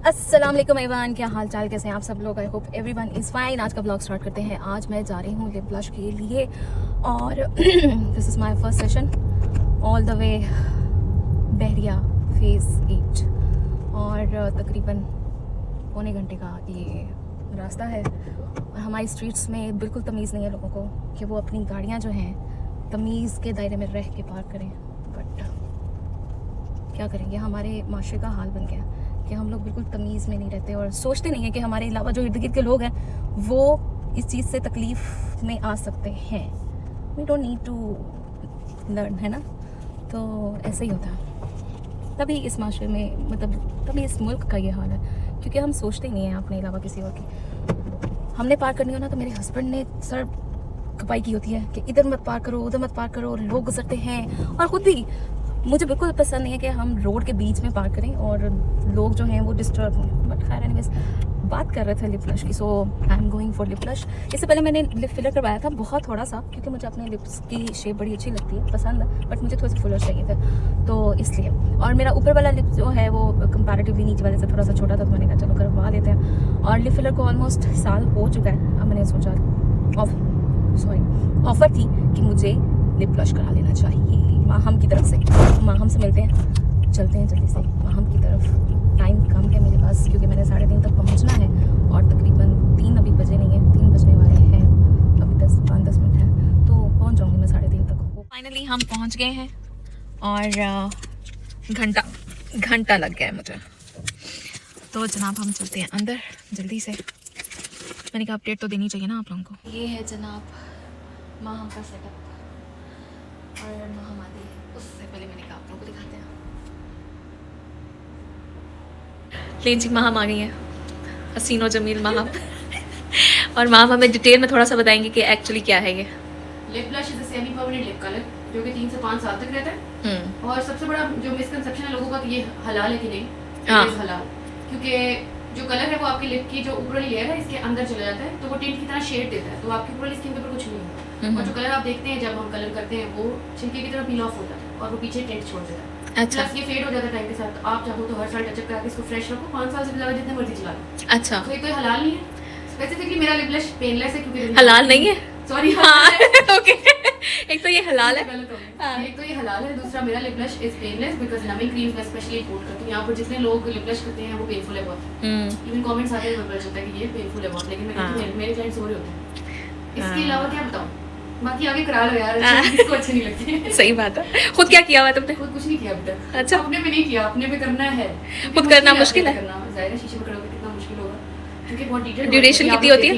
अस्सलाम वालेकुम एवरीवन, क्या हाल चाल, कैसे हैं आप सब लोग। I hope everyone is fine. आज का ब्लॉग स्टार्ट करते हैं। आज मैं जा रही हूँ लिप ब्लश के लिए और this is my first session all the way Bahria phase 8 और तकरीबन पौने घंटे का ये रास्ता है। और हमारी स्ट्रीट्स में बिल्कुल तमीज़ नहीं है लोगों को कि वो अपनी गाड़ियाँ जो हैं तमीज़ के दायरे में रह के पार्क करें। बट क्या करेंगे, हमारे माशरे का हाल बन गया कि हम लोग बिल्कुल तमीज़ में नहीं रहते और सोचते नहीं हैं कि हमारे अलावा जो इर्द गिर्द के लोग हैं वो इस चीज़ से तकलीफ़ में आ सकते हैं। We don't need to learn, है ना। तो ऐसे ही होता है, तभी इस माशरे में मतलब तभी इस मुल्क का ये हाल है, क्योंकि हम सोचते ही नहीं हैं अपने अलावा किसी और की। हमने पार करनी हो ना तो मेरे हस्बैंड ने सर खपाई की होती है कि इधर मत पार करो, उधर मत पार करो, लोग गुजरते हैं। और ख़ुद भी मुझे बिल्कुल पसंद नहीं है कि हम रोड के बीच में पार्क करें और लोग जो हैं वो डिस्टर्ब हों। बट खैर एनीवेज, बात कर रहे थे लिप ब्लश की, so I am going for lip blush. इससे पहले मैंने लिप फिलर करवाया था, बहुत थोड़ा सा, क्योंकि मुझे अपने लिप्स की शेप बड़ी अच्छी लगती है, पसंद है, बट मुझे थोड़े से फुलर चाहिए थे तो इसलिए। और मेरा ऊपर वाला लिप जो है वो कंपैरेटिवली नीचे वाले से थोड़ा सा छोटा था, तो मैंने कहा चलो करवा लेते हैं। और लिप फिलर को ऑलमोस्ट साल हो चुका है। अब मैंने सोचा ऑफर थी कि मुझे लिप ब्लश करा लेना चाहिए माहम की तरफ से। माहम से मिलते हैं, चलते हैं जल्दी से माहम की तरफ। टाइम कम है मेरे पास क्योंकि मैंने 3:30 तक पहुंचना है और तकरीबन 3 अभी बजे नहीं है, 3 बजने वाले हैं, अभी 5-10 मिनट है तो पहुंच जाऊंगी मैं 3:30 तक। फाइनली हम पहुंच गए हैं और घंटा लग गया है मुझे। तो जनाब हम चलते हैं अंदर जल्दी से। मैंने कहा अपडेट तो देनी चाहिए ना आप लोगों को। ये है जनाब माहम का सेटअप और माहम आती है, उससे पहले मैंने कहा आप लोगों को दिखाते हैं। लेजी माहम आ गई है, हसीनो जमील माहम। और माहम हमें डिटेल में थोड़ा सा बताएंगे कि एक्चुअली क्या है ये। Lip blush is a semi permanent lip colour जो कि 3 से 5 साल तक रहता है। और सबसे बड़ा जो मिसकंसेप्शन है लोगों का कि ये हलाल है कि नहीं, हाँ। हलाल, क्योंकि जो कलर है वो आपके लिप की जो ऊपर लेयर है इसके अंदर चला जाता है, तो वो टिंट की तरह शेड देता है, तो आपकी ऊपर स्किन के ऊपर कुछ नहीं होता। और जो कलर आप देखते हैं जब हम कलर करते हैं वो छिलके की तरह पील ऑफ होता है और वो पीछे टिंट छोड़ देता है। अच्छा। प्लस ये फेड हो जाता है टाइम के साथ, तो आप चाहो तो हर साल टचअप करके इसको फ्रेश रखो, 5 साल से ज़्यादा जितने मर्जी चला लो। अच्छा, तो एक तो ये हलाल नहीं है। स्पेसिफिकली मेरा लिप ब्लश पेनलेस है क्योंकि हलाल नहीं है, सॉरी हाँ ओके। एक तो ये हलाल है, हाँ। एक तो ये हलाल है, दूसरा मेरा lip blush is painless because numbing creams मैं स्पेशली इंपोर्ट करती हूं। यहाँ पर जितने लोग लिप ब्लश करते हैं वो पेनफुल है बहुत। इवन कमेंट्स आते हैं पता चलता है कि ये पेनफुल है बहुत, लेकिन मैं कहती हूं मेरे क्लाइंट्स हो रहे होते हैं। इसके अलावा क्या बताऊं, बाकी आगे करा लो यार, किसको अच्छी नहीं लगती। सही बात है। खुद क्या किया हुआ तुमने? खुद कुछ नहीं किया अभी तक। अच्छा। अपने पे नहीं किया, अपने पे करना है। खुद करना मुश्किल है, जाहिर है शीशे में खड़े होकर कितना मुश्किल होगा, क्योंकि बहुत डिटेल। ड्यूरेशन कितनी होती है?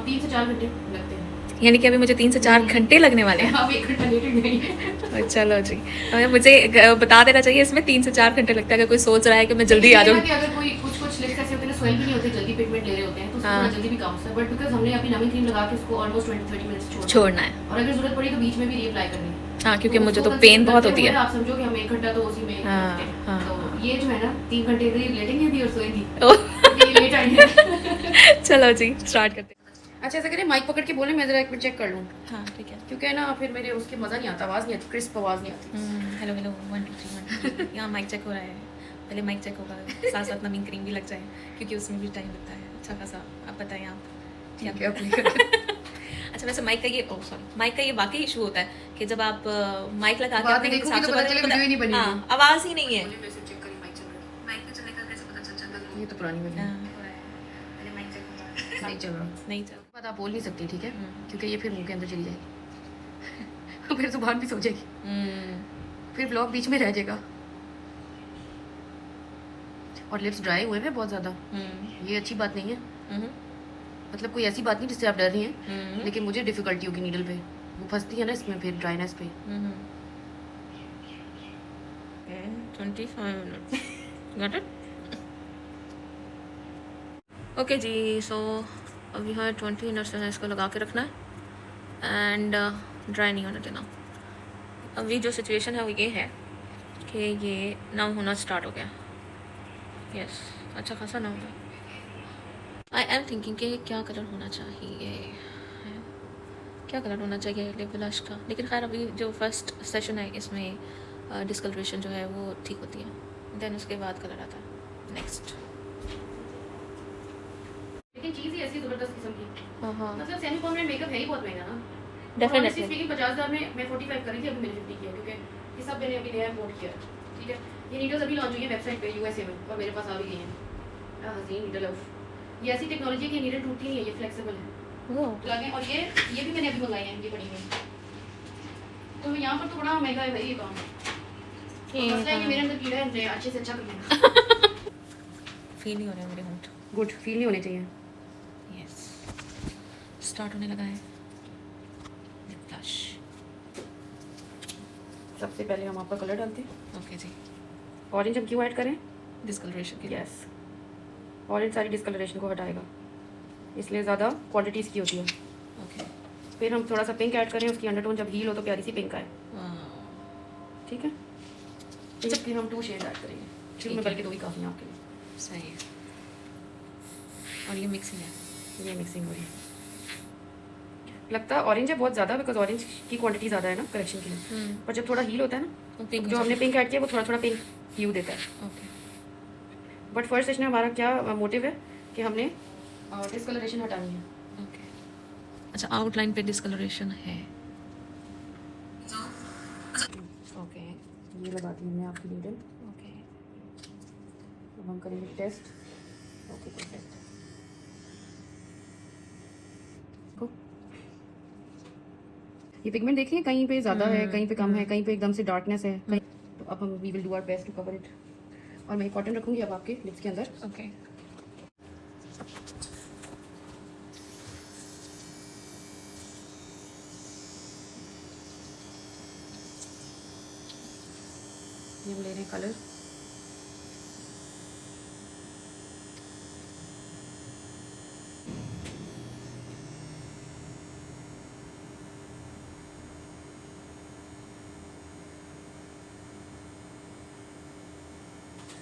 3 से 4 घंटे लगते हैं। यानी कि अभी मुझे 3 से 4 घंटे लगने वाले हैं। आप 1 घंटा लेट नहीं है। चलो जी, मुझे बता देना चाहिए इसमें 3 से 4 घंटे लगता है। अगर कोई सोच रहा है कि मैं जल्दी आ जाऊँ, अगर कोई कुछ लिप्स ऐसे होते हैं स्वेल भी नहीं होते, जल्दी पिगमेंट ले रहे होते हैं, तो उसको थोड़ा जल्दी भी काम होता है। बट बिकॉज़ हमने अभी नमी क्रीम लगा के उसको ऑलमोस्ट 20-30 मिनट्स छोड़ना है, और अगर जरूरत पड़ी तो बीच में भी रीअप्लाई करनी है। हाँ, क्योंकि मुझे तो पेन बहुत होती है। आप समझो कि हम 1 घंटा तो उसी में हाँ, हाँ। तो ये जो है ना 3 घंटे इधर लेटेंगे भी और सोएंगी। लेट आई। चलो जी स्टार्ट करते हैं। अच्छा ऐसा करें, माइक पकड़ के बोले, मैं जरा एक मिनट चेक कर लूँ। हाँ ठीक है, क्योंकि ना फिर मेरे उसके मज़ा नहीं आता, आवाज़ नहीं आती, क्रिस्प आवाज़ नहीं आती। हेलो हेलो 1 2 3 1 यहाँ माइक चेक हो रहा है। पहले माइक चेक होगा, साथ साथ नमी क्रीम भी लग जाए क्योंकि उसमें भी टाइम लगता है अच्छा खासा। आप बताएं आप क्या? अच्छा वैसे माइक का ये माइक का ये वाकई इशू होता है कि जब आप माइक लगा के अपने हिसाब से आवाज़ ही नहीं है। ये तो पुरानी वीडियो नहीं चल रहा, नहीं चल बात आप बोल नहीं सकती, ठीक है, क्योंकि ये फिर मुंह के अंदर चली जाएगी। फिर जुबान भी सो जाएगी, फिर ब्लॉग बीच में रह जाएगा। और लिप्स ड्राई हुए हैं बहुत ज़्यादा, ये अच्छी बात नहीं है। मतलब कोई ऐसी बात नहीं जिससे आप डर रही हैं, लेकिन मुझे डिफ़िकल्टी होगी नीडल पे, वो फंसती है ना इसमें फिर ड्राइनेस पे। 25 मिनट गॉट इट। ओके जी, सो अभी है 20 मिनट्स में इसको लगा के रखना है एंड ड्राई नहीं होने देना। अभी जो सिचुएशन है वो ये है कि ये नाउ होना स्टार्ट हो गया। यस, अच्छा खासा नाउ है। आई एम थिंकिंग कि क्या कलर होना चाहिए, क्या कलर होना चाहिए लिप ब्लश का। लेकिन खैर अभी जो फर्स्ट सेशन है इसमें डिस्कलरेशन जो है वो ठीक होती है, देन उसके बाद कलर आता है नेक्स्ट। आपकी चीज़ ही ऐसी ज़बरदस्त किस्म की, हाँ मतलब सेमी परमानेंट मेकअप है ही बहुत महंगा ना। डेफिनेटली। स्पीकिंग 50,000 में मैं 45 कर रही थी, अभी मैंने 50 किया क्योंकि ये सब मैंने अभी नया इम्पोर्ट किया है, ठीक है। ये नीडल्स अभी लॉन्च हुई है वेबसाइट पे यूएसए में और मेरे पास आ भी गई हैं। हसीन नीडल है, ये ऐसी टेक्नोलॉजी है कि नीडल टूटती नहीं है, ये फ्लेक्सिबल है लगे। और ये भी मैंने अभी मंगाई है, ये पड़ी हुई। तो यहाँ पर तो बड़ा महंगा है भाई ये काम। मसला है कि मेरे अंदर कीड़ा है, मुझे अच्छे से अच्छा करना फील नहीं हो रहा है मेरे होंठ। गुड फील नहीं होने चाहिए। यस, स्टार्ट होने लगा है लिप ब्लश। सबसे पहले हम आपका कलर डालते हैं। ओके जी, ऑरेंज हम क्यों ऐड करें? डिस्कलरेशन के लिए। यस, ऑरेंज सारी डिस्कलरेशन को हटाएगा, इसलिए ज़्यादा क्वांटिटी इसकी होती है। ओके, फिर हम थोड़ा सा पिंक ऐड करें, उसकी अंडरटोन जब हील हो तो प्यारी सी पिंक आए, ठीक है। फिर हम 2 शेड ऐड करेंगे, फिर में बल्कि 2 ही काफ़ी है आपके लिए। सही है। और ये मिक्सिंग है, ये मिक्सिंग हो रही है। लगता ऑरेंज है बहुत ज़्यादा, बिकॉज ऑरेंज की क्वांटिटी ज़्यादा है ना करेक्शन के लिए। पर जब थोड़ा हील होता है ना, तो पिंक जो हमने पिंक ऐड किया वो थोड़ा थोड़ा पिंक ह्यू देता है। ओके, बट फर्स्ट सेशन में हमारा क्या मोटिव है कि हमने डिस्कलरेशन हटानी है। ओके। अच्छा, आउटलाइन पे डिस्कलरेशन है। ओके, ये लगा दी हमने आपकी नीडल। ओके, अब हम करेंगे टेस्ट। Okay, perfect. ये पिगमेंट देखिए, कहीं पे ज़्यादा है, कहीं पे कम है, कहीं पे एकदम से डार्कनेस है, कहीं। तो अब हम we will do our best to cover it. और मैं कॉटन रखूँगी अब आपके लिप्स के अंदर। ओके। ये हम ले रहे हैं कलर।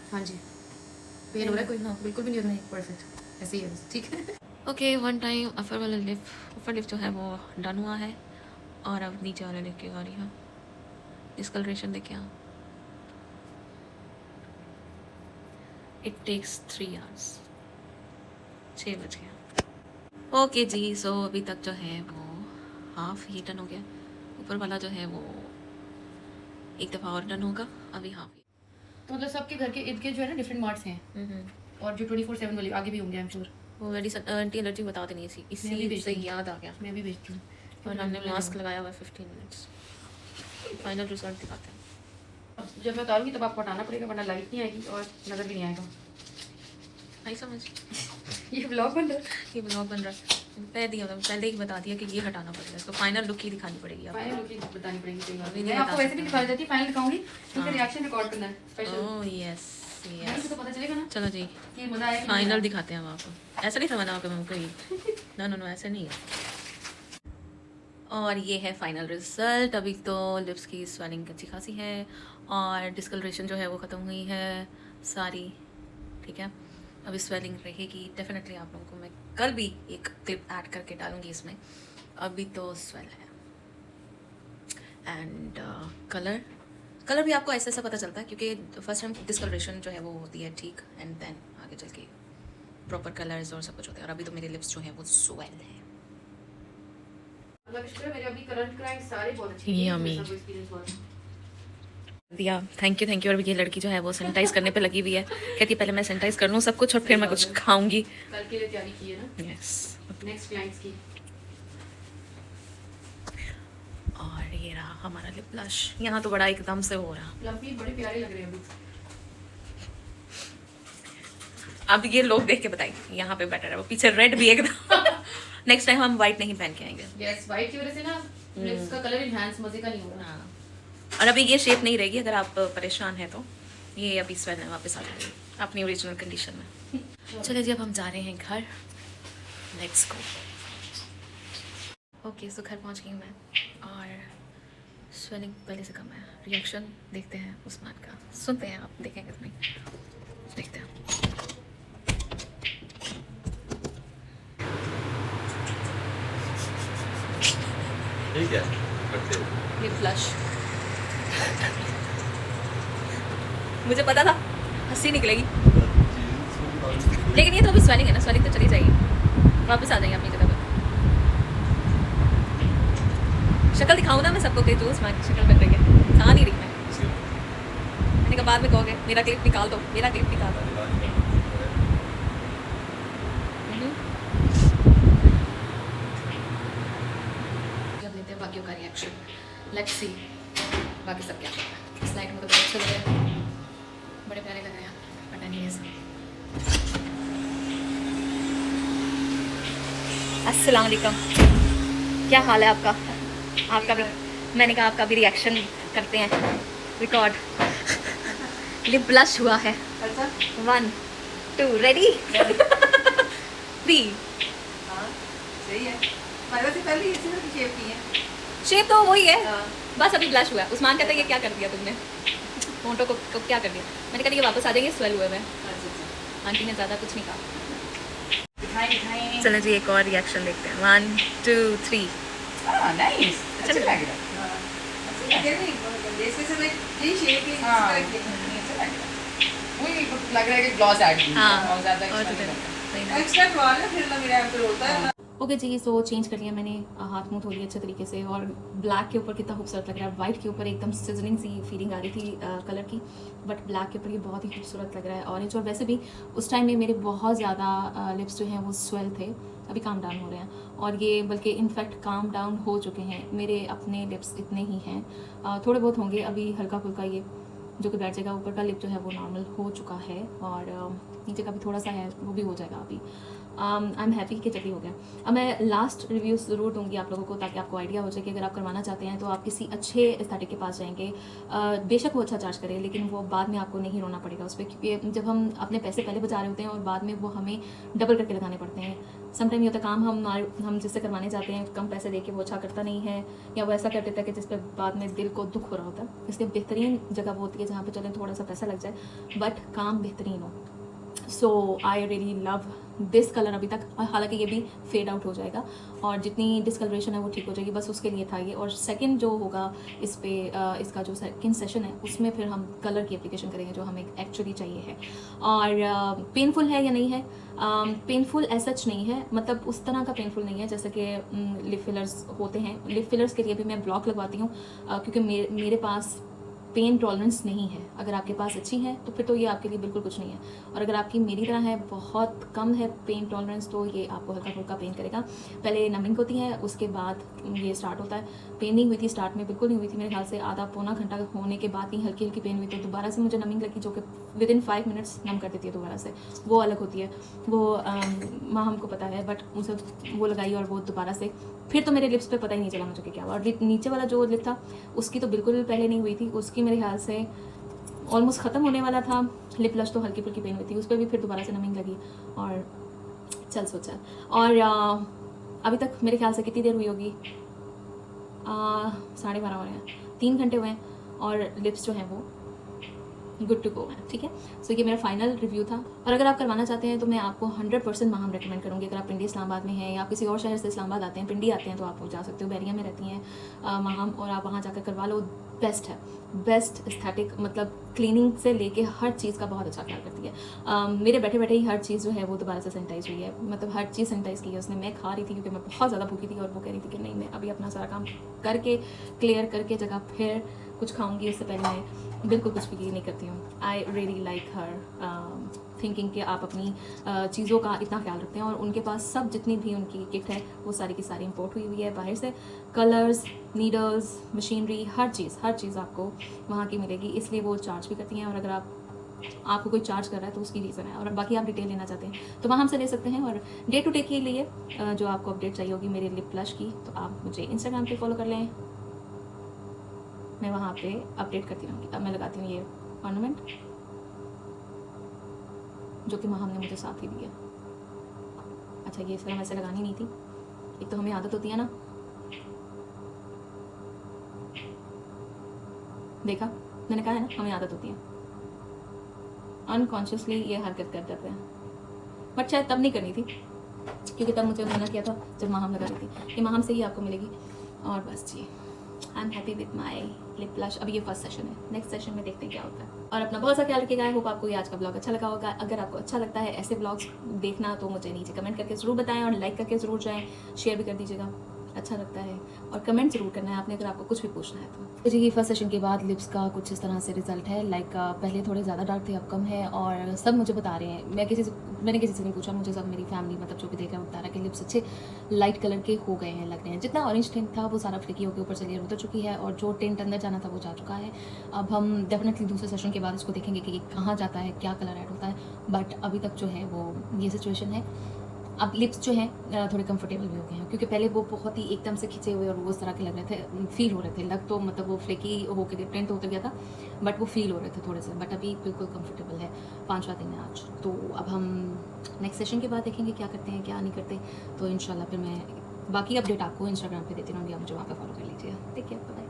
हाँ जी, पेन हो रहा है कोई? ना, बिल्कुल भी नहीं हो रहा है। परफेक्ट, ऐसे ही है बस, ठीक है। ओके, वन टाइम अपर वाला लिप, ऊपर लिप जो है वो डन हुआ है और अब नीचे वाले लिप की बारी है। डिस्कलरेशन देखिए आप, इट टेक्स 3 आवर्स। 6 बज गया। ओके जी, सो अभी तक जो है वो हाफ ही डन हो गया। ऊपर वाला जो है वो एक दफ़ा और डन होगा, अभी हाफ ही। तो मतलब सबके घर के इर्द गिर्द जो है ना डिफरेंट मार्क्स हैं, और जो 24/7 वाली आगे भी होंगे आई एम श्योर। वो एंटी एलर्जी बता देनी थी, इसी से याद आ गया। मैं भी भेजती हूँ। और हमने मास्क लगाया हुआ है 15 मिनट्स। फाइनल रिजल्ट दिखाते हैं। अब जब मैं उतारूंगी तब आपको हटाना पड़ेगा, वरना लाइट नहीं आएगी और नज़र भी नहीं आएगा। आई समझ। ये ब्लॉग बन रहा है, ये ब्लॉग बन रहा है, पहले ही बता दिया कि ये हटाना पड़ेगा, इसको फाइनल लुक ही दिखानी पड़ेगी आपको। फाइनल लुक बतानी पड़ेगी। सही बात अभी है, नहीं मैं आपको बता वैसे भी दिखा देती, फाइनल दिखाऊंगी, क्योंकि रिएक्शन रिकॉर्ड करना है स्पेशल। ओह यस यस, तो पता चलेगा ना चलो जी, कि मजा आएगा। फाइनल दिखाते हैं हम आपको। ऐसा नहीं समझना आपको हमको ही, नो ऐसे नहीं है। और ये है फाइनल रिजल्ट। अभी तो लिप्स की स्वेलिंग अच्छी खासी है और डिस्कलरेशन जो है वो ख़त्म हुई है सारी, ठीक है। अभी स्वेलिंग रहेगी डेफिनेटली। आप लोगों को मैं कल भी एक क्लिप ऐड करके डालूंगी इसमें। अभी तो स्वेल है। एंड कलर भी आपको ऐसा पता चलता है, क्योंकि फर्स्ट टाइम डिस्कलरेशन जो है वो होती है ठीक, एंड देन आगे चल के प्रॉपर कलर्स और सब कुछ होते हैं। और अभी तो मेरे लिप्स जो है वो स्वेल है। मेरे अभी करंट क्लाइंट सारे बहुत अच्छे हैं, Yummy. सब एक्सपीरियंस बहुत है। दिया, थैंक यू। और ये लड़की जो है वो सैनिटाइज करने पे लगी हुई है, कहती है पहले मैं सैनिटाइज कर लूँ सब कुछ और फिर मैं कुछ खाऊंगी। कल के लिए तैयारी की है ना, यस। नेक्स्ट क्लाइंट्स की। और ये रहा हमारा लिप ब्लश। यहाँ तो बड़ा एकदम से हो रहा। प्लम्पी बड़े प्यारे लग रहे हैं अभी। अब ये लोग देख के बताइए, यहाँ पे बेटर है, वो पीछे रेड भी एकदम। नेक्स्ट टाइम हम वाइट नहीं पहन के आएंगे। यस, वाइट की वजह से ना लिप्स का कलर इनहैंस मजे का नहीं हो रहा। हाँ, और अभी ये शेप नहीं रहेगी। अगर आप परेशान हैं तो ये अभी स्वेल है, वापस आ जाएगी अपनी ओरिजिनल कंडीशन में। चलिए जी, अब हम जा रहे हैं घर। Let's go. ओके, सो घर पहुंच गई मैं और स्वेलिंग पहले से कम है। रिएक्शन देखते हैं उस्मान का, सुनते हैं, आप देखेंगे तो नहीं, देखते हैं। ठीक है, करते हैं। ये फ्लश मुझे पता था हंसी निकलेगी, लेकिन ये तो अभी स्वेलिंग है ना, स्वेलिंग तो चली जाएगी। वापस आ जाएंगे अपनी जगह पर। शक्ल दिखाऊँ ना मैं सबको कि जो उसमें शक्ल बन रही है, आ नहीं रही मैं। मैंने कहा बाद में कहोगे मेरा क्लिप निकाल दो, मेरा क्लिप निकाल दो। जब लेते हैं बाकियों का रिएक्शन, लेट्स सी बाकी सब क्या कहते हैं। इस लाइट में तो बहुत अच्छे लग रहे हैं, बड़े प्यारे लग रहे हैं, बट एनीवेज अस्सलाम वालेकुम, क्या हाल है आपका? आपका भी, मैंने कहा आपका भी रिएक्शन करते हैं, रिकॉर्ड। लिप ब्लश हुआ है। 1 2 रेडी 3। सही है। हमारे वैसे पहले इसी तरह की शेप की है। शेप तो वही है, हाँ। बस अभी ब्लश हुआ है। उस्मान कहता है ये क्या कर दिया तुमने, फोटो को क्या कर दिया? मैंने कहा ये वापस आ जाएंगे, स्वेल हुए हुए हैं। आंटी ने ज़्यादा कुछ नहीं कहा। दिखाएं। चलो जी एक और रिएक्शन देखते हैं। 1 2 3। हाँ, नाइस। अच्छा अच्छा लग लग रहा है। जैसे मैं यही शेप है, इस तरह की अच्छा लग रहा है। वही लग रहा है कि ग्लॉस ऐड की है, हाँ, और ज़्यादा और तो एक्स्ट्रा सही नहीं ना। एक्स्ट्रा करवा लें, फिर ना मेरे यहाँ पे होता है। ओके जी, सो चेंज कर लिया मैंने, हाथ मुंह धो लिया अच्छे तरीके से, और ब्लैक के ऊपर कितना खूबसूरत लग रहा है। वाइट के ऊपर एकदम सिजलिंग सी फीलिंग आ रही थी कलर की, बट ब्लैक के ऊपर ये बहुत ही खूबसूरत लग रहा है ऑरेंज। और वैसे भी उस टाइम में मेरे बहुत ज़्यादा लिप्स जो हैं वो स्वेल थे, अभी काम डाउन हो रहे हैं, और ये बल्कि इनफैक्ट काम डाउन हो चुके हैं। मेरे अपने लिप्स इतने ही हैं, थोड़े बहुत होंगे अभी हल्का फुल्का, ये जो कि बैठ जाएगा। ऊपर का लिप जो है वो नॉर्मल हो चुका है, और नीचे का भी थोड़ा सा है, वो भी हो जाएगा अभी। आई एम हैप्पी कि जल्दी हो गया। अब मैं लास्ट रिव्यूज़ ज़रूर दूंगी आप लोगों को, ताकि आपको आइडिया हो जाए कि अगर आप करवाना चाहते हैं तो आप किसी अच्छे एस्थेटिक के पास जाएंगे। बेशक वो अच्छा चार्ज करे, लेकिन वो बाद में आपको नहीं रोना पड़ेगा उस पर, क्योंकि जब हम अपने पैसे पहले बचा रहे होते हैं और बाद में वो हमें डबल करके लगाने पड़ते हैं। समटाइम ये होता है काम हम जिससे करवाने जाते हैं कम पैसे दे के वो अच्छा करता नहीं है, या वो ऐसा कर देता है कि जिस पर बाद में दिल को दुख हो रहा होता है। इसलिए बेहतरीन जगह वो होती है जहाँ पे चलें थोड़ा सा पैसा लग जाए बट काम बेहतरीन हो। So I really love this colour अभी तक, हालांकि ये भी फेड आउट हो जाएगा और जितनी डिस्कलरेशन है वो ठीक हो जाएगी, बस उसके लिए था ये। और सेकंड जो होगा इस पे इसका जो सेकंड सेशन है उसमें फिर हम कलर की एप्लीकेशन करेंगे जो हमें एक्चुअली चाहिए है। और पेनफुल है या नहीं है? पेनफुल ऐसा सच नहीं है, मतलब उस तरह का पेनफुल नहीं है जैसे कि लिप फिलर्स होते हैं। लिप फिलर्स के लिए भी मैं ब्लॉक लगवाती हूँ क्योंकि मेरे पास पेन टॉलरेंस नहीं है। अगर आपके पास अच्छी है तो फिर तो ये आपके लिए बिल्कुल कुछ नहीं है, और अगर आपकी मेरी तरह है बहुत कम है पेन टॉलरेंस तो ये आपको हल्का फुल्का पेन करेगा। पहले नमिंग होती है, उसके बाद ये स्टार्ट होता है। पेन नहीं हुई थी स्टार्ट में, बिल्कुल नहीं हुई थी, मेरे ख्याल से आधा पौना घंटा होने के बाद ही हल्की हल्की पेन हुई, तो दोबारा से मुझे नमिंग लगी जो कि विदिन 5 मिनट्स नम कर देती है दोबारा से। वो अलग होती है, वो माँ हमको पता है, बट उसे वो लगाई और वो दोबारा से फिर तो मेरे लिप्स पे पता ही नहीं चला मुझे कि क्या हुआ। और नीचे वाला जो लिप था उसकी तो बिल्कुल पहले नहीं हुई थी, उसकी मेरे ख्याल से ऑलमोस्ट ख़त्म होने वाला था। लिप ब्लश तो हल्की फुल्की पेन हुई थी, उस पर भी फिर दोबारा से नमिंग लगी और चल सोचा। और अभी तक मेरे ख्याल से कितनी देर हुई होगी, 12:30 हो रहे हैं, 3 घंटे हुए हैं और लिप्स जो हैं वो गुड टू गो है। ठीक है, सो ये मेरा फाइनल रिव्यू था। और अगर आप करवाना चाहते हैं तो मैं आपको 100% माहम रेकमेंड करूँगी। अगर आप पिंडी इस्लामाबाद में हैं या किसी और शहर से इस्लामाबाद आते हैं, पिंडी आते हैं, तो आप जा सकते हो। बैरिया में रहती हैं माहम, और आप वहाँ जाकर करवा लो। बेस्ट है, बेस्ट एस्थेटिक, मतलब क्लीनिंग से लेके हर चीज़ का बहुत अच्छा ख्याल करती है। मेरे बैठे बैठे ही हर चीज़ जो है वो दोबारा से सैनिटाइज हुई है, मतलब हर चीज़ सैनिटाइज की है उसने। मैं खा रही थी क्योंकि मैं बहुत ज़्यादा भूखी थी और वो कह रही थी कि नहीं मैं अभी अपना सारा काम करके क्लियर करके जगह फिर कुछ खाऊंगी, उससे पहले मैं बिल्कुल कुछ भी नहीं करती हूँ। I really like her thinking कि आप अपनी चीज़ों का इतना ख्याल रखते हैं, और उनके पास सब जितनी भी उनकी किट है वो सारी की सारी इंपोर्ट हुई हुई है बाहर से। कलर्स, नीडल्स, मशीनरी, हर चीज़ आपको वहाँ की मिलेगी, इसलिए वो चार्ज भी करती हैं। और अगर आपको कोई चार्ज कर रहा है तो उसकी रीज़न है, और बाकी आप डिटेल लेना चाहते हैं तो वहाँ हमसे ले सकते हैं। और डे टू डे के लिए जो आपको अपडेट चाहिए होगी मेरे लिप ब्लश की, तो आप मुझे इंस्टाग्राम पे फॉलो कर लें, मैं वहाँ पे अपडेट करती रहूँगी। अब मैं लगाती हूँ ये ऑर्नामेंट जो कि माहम ने मुझे साथ ही दिया। अच्छा, ये इस तरह वैसे लगानी नहीं थी, एक तो हमें आदत होती है ना, देखा मैंने कहा है ना, हमें आदत होती है, अनकॉन्शियसली ये हरकत कर जाते हैं। बट शायद तब नहीं करनी थी क्योंकि तब मुझे मना किया था जब माहम लगा रही थी। ये माहम से ही आपको मिलेगी। और बस जी, I am happy with my lip blush. अभी ये फर्स्ट सेशन है, नेक्स्ट सेशन में देखते हैं क्या होता है। और अपना बहुत सा ख्याल रखिएगा। आई होप आपको ये आज का ब्लॉग अच्छा लगा होगा। अगर आपको अच्छा लगता है ऐसे ब्लॉग्स देखना तो मुझे नीचे कमेंट करके ज़रूर बताएं और लाइक करके ज़रूर जाएँ, शेयर भी कर दीजिएगा अच्छा लगता है, और कमेंट ज़रूर करना है आपने अगर आपको कुछ भी पूछना है तो। जी फर्स्ट सेशन के बाद लिप्स का कुछ इस तरह से रिजल्ट है। लाइक पहले थोड़े ज़्यादा डार्क थे, अब कम है, और सब मुझे बता रहे हैं। मैंने किसी से नहीं पूछा, मुझे सब मेरी फैमिली मतलब जो भी देखा है वो बता रहा है कि लिप्स अच्छे लाइट कलर के हो गए हैं, लग रहे हैं। जितना ऑरेंज टिंट था वो सारा फ्लिकी होकर ऊपर से लेयर उतर चुकी है, और जो टिंट अंदर जाना था वो जा चुका है। अब हम डेफिनेटली दूसरे सेशन के बाद इसको देखेंगे कि कहाँ जाता है, क्या कलर ऐड होता है। बट अभी तक जो है वो ये सिचुएशन है। अब लिप्स जो हैं थोड़े कंफर्टेबल भी हो गए हैं, क्योंकि पहले वो बहुत ही एकदम से खिंचे हुए और वो उस तरह के लग रहे थे, फील हो रहे थे। लग तो मतलब वो फ्लेकी होकर प्रिंट होते गया था, बट वो फील हो रहे थे थोड़े से। बट अभी बिल्कुल कंफर्टेबल है। 5वां दिन है आज, तो अब हम नेक्स्ट सेशन के बाद देखेंगे क्या करते हैं क्या नहीं करते। तो इंशाल्लाह फिर मैं बाकी अपडेट आपको इंस्टाग्राम पे देती रहूँगी, आप मुझे वहाँ पे फॉलो कर लीजिएगा। ठीक है, बाय।